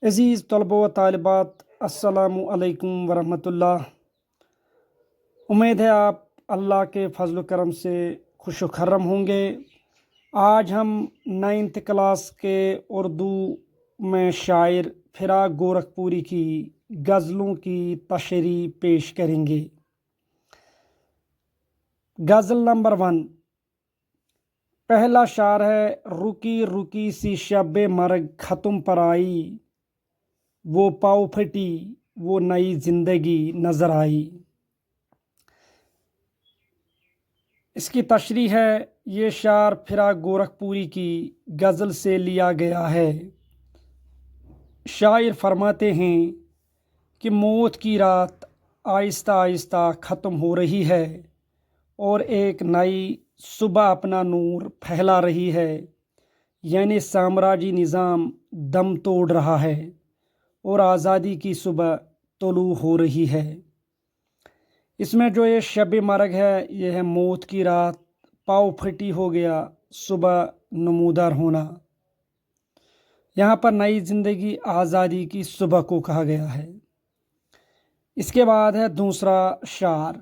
عزیز طلبہ و طالبات، السلام علیکم ورحمۃ اللہ۔ امید ہے آپ اللہ کے فضل و کرم سے خوش و خرم ہوں گے۔ آج ہم 9th کلاس کے اردو میں شاعر فراق گورکھپوری کی غزلوں کی تشریح پیش کریں گے۔ غزل نمبر 1، پہلا شعر ہے: رکی رکی سی شب مرگ ختم پر آئی، وہ پاؤ پھٹی وہ نئی زندگی نظر آئی۔ اس کی تشریح ہے: یہ شعر فراق گورکھپوری کی غزل سے لیا گیا ہے۔ شاعر فرماتے ہیں کہ موت کی رات آہستہ آہستہ ختم ہو رہی ہے اور ایک نئی صبح اپنا نور پھیلا رہی ہے، یعنی سامراجی نظام دم توڑ رہا ہے اور آزادی کی صبح طلوع ہو رہی ہے۔ اس میں جو یہ شب مرگ ہے، یہ ہے موت کی رات، پاؤ پھٹی ہو گیا صبح نمودار ہونا۔ یہاں پر نئی زندگی آزادی کی صبح کو کہا گیا ہے۔ اس کے بعد ہے دوسرا شعر: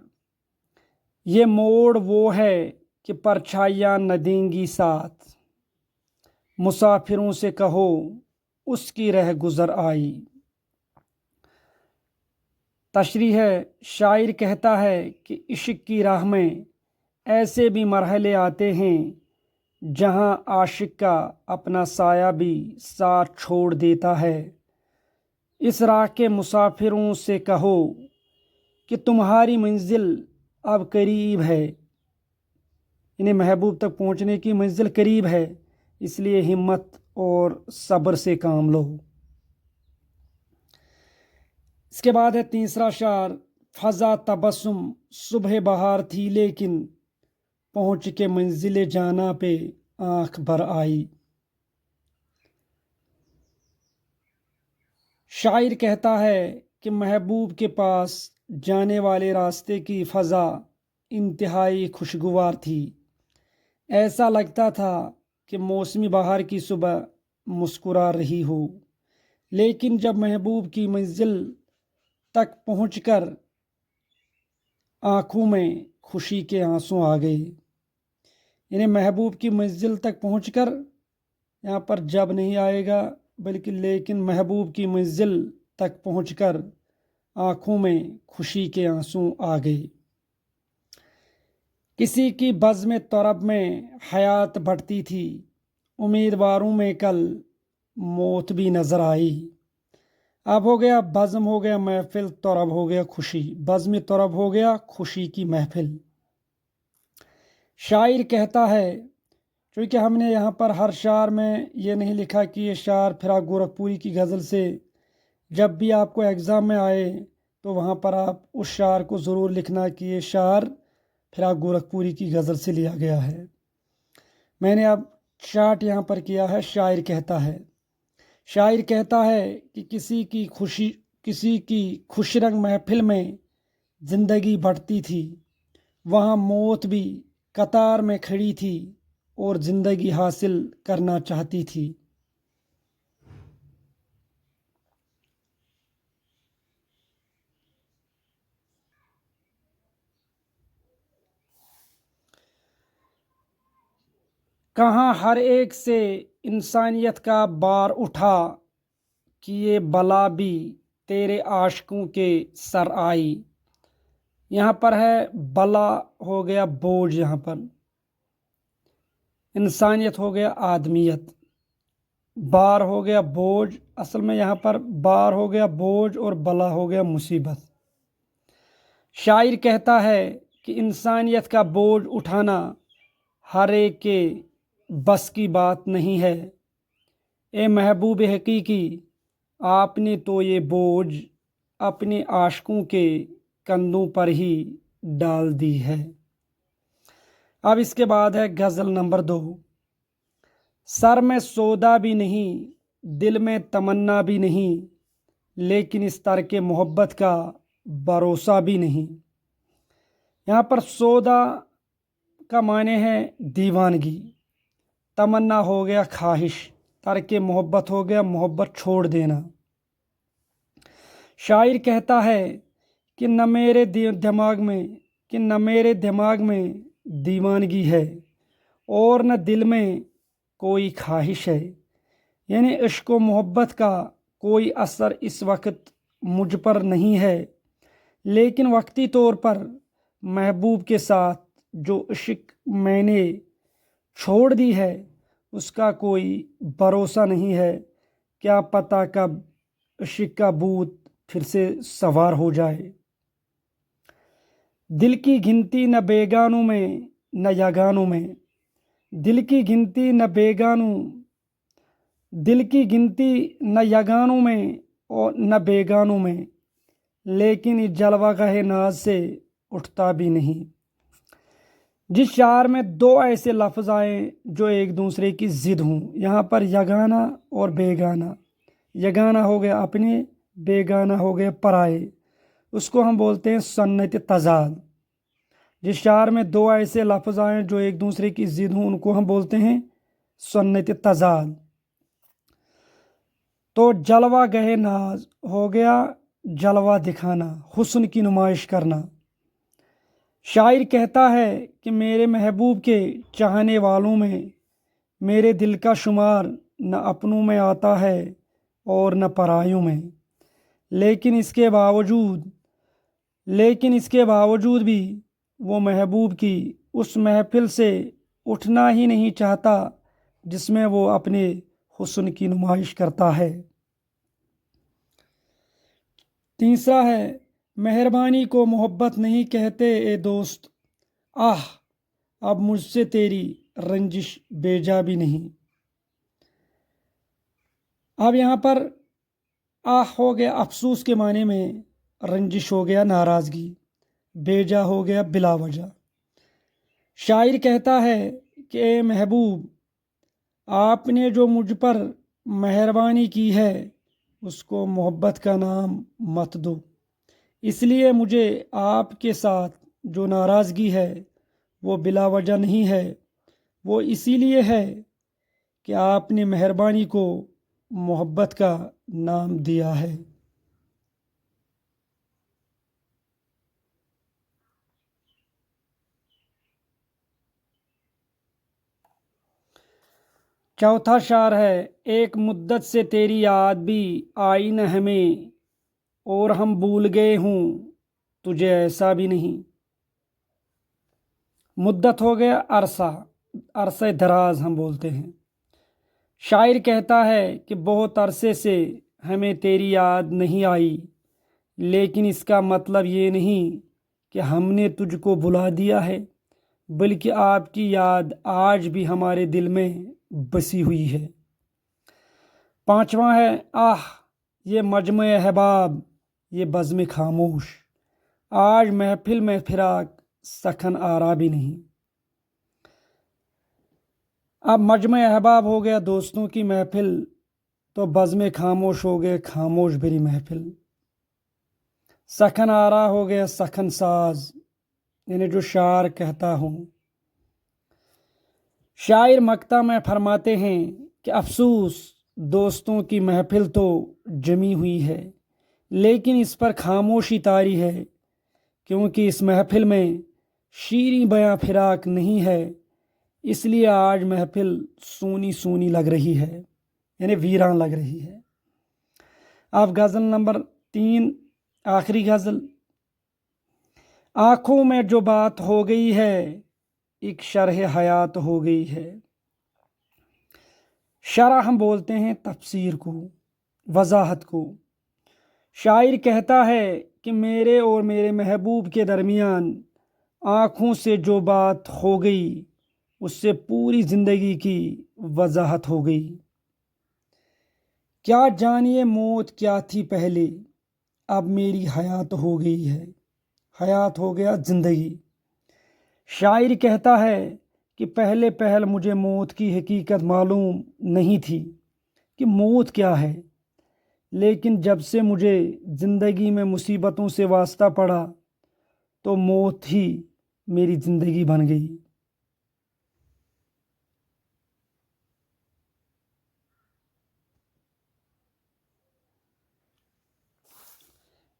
یہ موڑ وہ ہے کہ پرچھائیاں نہ دیں گی ساتھ، مسافروں سے کہو اس کی رہ گزر آئی۔ تشریح ہے: شاعر کہتا ہے کہ عشق کی راہ میں ایسے بھی مرحلے آتے ہیں جہاں عاشق کا اپنا سایہ بھی ساتھ چھوڑ دیتا ہے۔ اس راہ کے مسافروں سے کہو کہ تمہاری منزل اب قریب ہے، یعنی محبوب تک پہنچنے کی منزل قریب ہے، اس لیے ہمت اور صبر سے کام لو۔ اس کے بعد ہے تیسرا شعر: فضا تبسم صبح بہار تھی لیکن پہنچ کے منزل جانا پہ آنکھ بھر آئی۔ شاعر کہتا ہے کہ محبوب کے پاس جانے والے راستے کی فضا انتہائی خوشگوار تھی، ایسا لگتا تھا کہ موسمی بہار کی صبح مسکرا رہی ہو، لیکن جب محبوب کی منزل تک پہنچ کر آنکھوں میں خوشی کے آنسو آ گئے۔ یعنی محبوب کی منزل تک پہنچ کر، یہاں پر جب نہیں آئے گا بلکہ لیکن محبوب کی منزل تک پہنچ کر آنکھوں میں خوشی کے آنسو آ گئے۔ کسی کی بزم طرب میں حیات بڑھتی تھی، امیدواروں میں کل موت بھی نظر آئی۔ اب ہو گیا بزم، ہو گیا محفل، طرب ہو گیا خوشی، بزم طرب ہو گیا خوشی کی محفل۔ شاعر کہتا ہے، چونکہ ہم نے یہاں پر ہر شعر میں یہ نہیں لکھا کہ یہ شعر فراق گورکھپوری کی غزل سے، جب بھی آپ کو ایگزام میں آئے تو وہاں پر آپ اس شعر کو ضرور لکھنا کہ یہ شعر فراق گورکھپوری کی غزل سے لیا گیا ہے۔ میں نے اب چارٹ یہاں پر کیا ہے۔ شاعر کہتا ہے کہ کسی کی خوش رنگ محفل میں زندگی بڑھتی تھی، وہاں موت بھی قطار میں کھڑی تھی اور زندگی حاصل کرنا چاہتی تھی۔ کہاں ہر ایک سے انسانیت کا بار اٹھا، کہ یہ بلا بھی تیرے عاشقوں کے سر آئی۔ یہاں پر ہے بلا ہو گیا بوجھ، یہاں پر انسانیت ہو گیا آدمیت، بار ہو گیا بوجھ، اصل میں یہاں پر بار ہو گیا بوجھ اور بلا ہو گیا مصیبت۔ شاعر کہتا ہے کہ انسانیت کا بوجھ اٹھانا ہر ایک کے بس کی بات نہیں ہے۔ اے محبوب حقیقی، آپ نے تو یہ بوجھ اپنے عاشقوں کے کندھوں پر ہی ڈال دی ہے۔ اب اس کے بعد ہے غزل نمبر 2: سر میں سودا بھی نہیں، دل میں تمنا بھی نہیں، لیکن اس ترک محبت کا بھروسہ بھی نہیں۔ یہاں پر سودا کا معنی ہے دیوانگی، تمنا ہو گیا خواہش، ترک محبت ہو گیا محبت چھوڑ دینا۔ شاعر کہتا ہے کہ نہ میرے دماغ میں دیوانگی ہے اور نہ دل میں کوئی خواہش ہے، یعنی عشق و محبت کا کوئی اثر اس وقت مجھ پر نہیں ہے، لیکن وقتی طور پر محبوب کے ساتھ جو عشق میں نے چھوڑ دی ہے اس کا کوئی بھروسہ نہیں ہے، کیا پتہ کب عشق کا بھوت پھر سے سوار ہو جائے۔ دل کی گنتی نہ بیگانوں میں نہ یگانوں میں، دل کی گنتی نہ یگانوں میں اور نہ بیگانوں میں، لیکن اس جلوہ گاہ ناز سے اٹھتا بھی نہیں۔ جس شعر میں دو ایسے لفظ آئیں جو ایک دوسرے کی ضد ہوں، یہاں پر یگانہ اور بیگانہ، یگانہ ہو گیا اپنے، بیگانہ ہو گیا پرائے، اس کو ہم بولتے ہیں سنت تضاد۔ جس شعر میں دو ایسے لفظ آئیں جو ایک دوسرے کی ضد ہوں ان کو ہم بولتے ہیں سنت تضاد۔ تو جلوہ گہ ناز ہو گیا جلوہ دکھانا، حسن کی نمائش کرنا۔ شاعر کہتا ہے کہ میرے محبوب کے چاہنے والوں میں میرے دل کا شمار نہ اپنوں میں آتا ہے اور نہ پرایوں میں، لیکن اس کے باوجود بھی وہ محبوب کی اس محفل سے اٹھنا ہی نہیں چاہتا جس میں وہ اپنے حسن کی نمائش کرتا ہے۔ تیسرا ہے، مہربانی کو محبت نہیں کہتے اے دوست، اب مجھ سے تیری رنجش بیجا بھی نہیں۔ اب یہاں پر ہو گیا افسوس کے معنی میں، رنجش ہو گیا ناراضگی، بیجا ہو گیا بلا وجہ۔ شاعر کہتا ہے کہ اے محبوب، آپ نے جو مجھ پر مہربانی کی ہے اس کو محبت کا نام مت دو، اس لیے مجھے آپ کے ساتھ جو ناراضگی ہے وہ بلا وجہ نہیں ہے، وہ اسی لیے ہے کہ آپ نے مہربانی کو محبت کا نام دیا ہے۔ چوتھا شعر ہے، ایک مدت سے تیری یاد بھی آئی نہ ہمیں اور ہم بھول گئے ہوں تجھے ایسا بھی نہیں۔ مدت ہو گیا عرصہ دراز ہم بولتے ہیں۔ شاعر کہتا ہے کہ بہت عرصے سے ہمیں تیری یاد نہیں آئی، لیکن اس کا مطلب یہ نہیں کہ ہم نے تجھ کو بلا دیا ہے، بلکہ آپ کی یاد آج بھی ہمارے دل میں بسی ہوئی ہے۔ پانچواں ہے، یہ مجمع احباب یہ بزم خاموش، آج محفل میں فراق سخن آرا بھی نہیں۔ اب مجمع احباب ہو گیا دوستوں کی محفل، تو بزم خاموش ہو گئے خاموش بری محفل۔ سخن آرا ہو گیا سخن ساز، یعنی جو شعر کہتا ہوں۔ شاعر مقطع میں فرماتے ہیں کہ افسوس، دوستوں کی محفل تو جمی ہوئی ہے لیکن اس پر خاموشی طاری ہے، کیونکہ اس محفل میں شیریں بیاں فراق نہیں ہے، اس لیے آج محفل سونی سونی لگ رہی ہے، یعنی ویران لگ رہی ہے۔ اب غزل نمبر 3، آخری غزل۔ آنکھوں میں جو بات ہو گئی ہے ایک شرح حیات ہو گئی ہے۔ شرح ہم بولتے ہیں تفسیر کو، وضاحت کو۔ شاعر کہتا ہے کہ میرے اور میرے محبوب کے درمیان آنکھوں سے جو بات ہو گئی اس سے پوری زندگی کی وضاحت ہو گئی۔ کیا جانیے موت کیا تھی پہلے، اب میری حیات ہو گئی ہے، حیات ہو گیا زندگی۔ شاعر کہتا ہے کہ پہلے مجھے موت کی حقیقت معلوم نہیں تھی کہ موت کیا ہے، لیکن جب سے مجھے زندگی میں مصیبتوں سے واسطہ پڑا تو موت ہی میری زندگی بن گئی۔